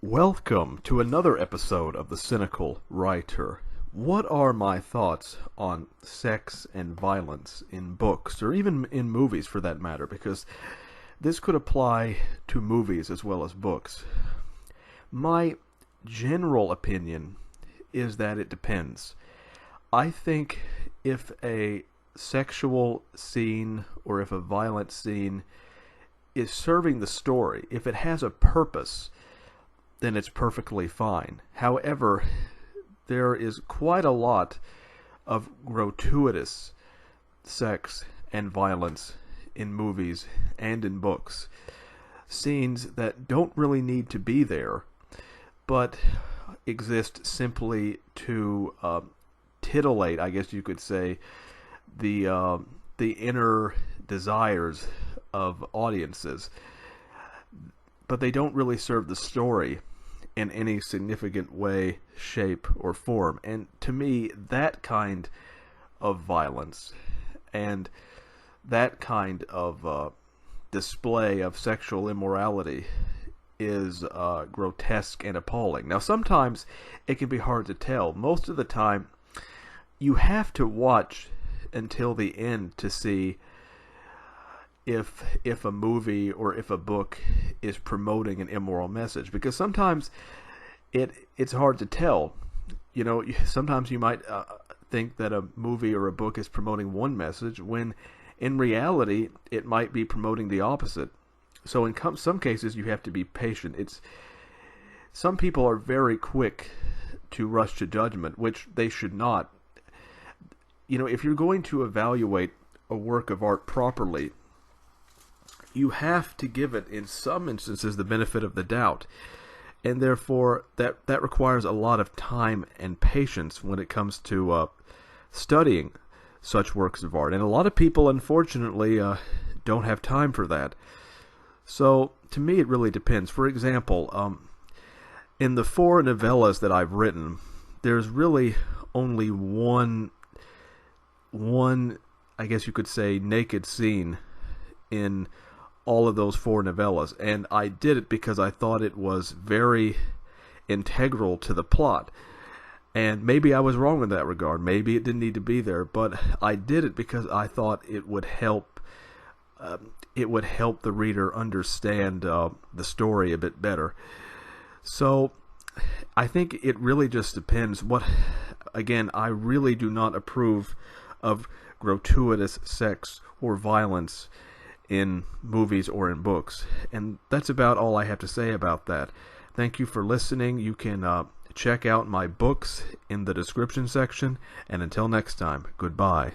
Welcome to another episode of the Cynical Writer. What are my thoughts on sex and violence in books, or even in movies for that matter? Because this could apply to movies as well as books. My general opinion is that it depends. I think if a sexual scene or if a violent scene is serving the story, if it has a purpose, then it's perfectly fine. However, there is quite a lot of gratuitous sex and violence in movies and in books. Scenes that don't really need to be there, but exist simply to titillate, I guess you could say, the inner desires of audiences. But they don't really serve the story in any significant way, shape, or form. And to me, that kind of violence and that kind of display of sexual immorality is grotesque and appalling. Now, sometimes it can be hard to tell. Most of the time, you have to watch until the end to see if a movie or if a book is promoting an immoral message, because sometimes it's hard to tell. You know, sometimes you might think that a movie or a book is promoting one message when in reality it might be promoting the opposite. So in some cases you have to be patient. Some people are very quick to rush to judgment, which they should not. You know, if you're going to evaluate a work of art properly, you have to give it, in some instances, the benefit of the doubt. And therefore, that requires a lot of time and patience when it comes to studying such works of art. And a lot of people, unfortunately, don't have time for that. So, to me, it really depends. For example, in the 4 novellas that I've written, there's really only one, I guess you could say, naked scene in all of those 4 novellas, and I did it because I thought it was very integral to the plot. And maybe I was wrong in that regard. Maybe it didn't need to be there, but I did it because I thought it would help. It would help the reader understand the story a bit better. So I think it really just depends. Again, I really do not approve of gratuitous sex or violence in movies or in books. And that's about all I have to say about that. Thank you for listening. You can check out my books in the description section. And until next time, goodbye.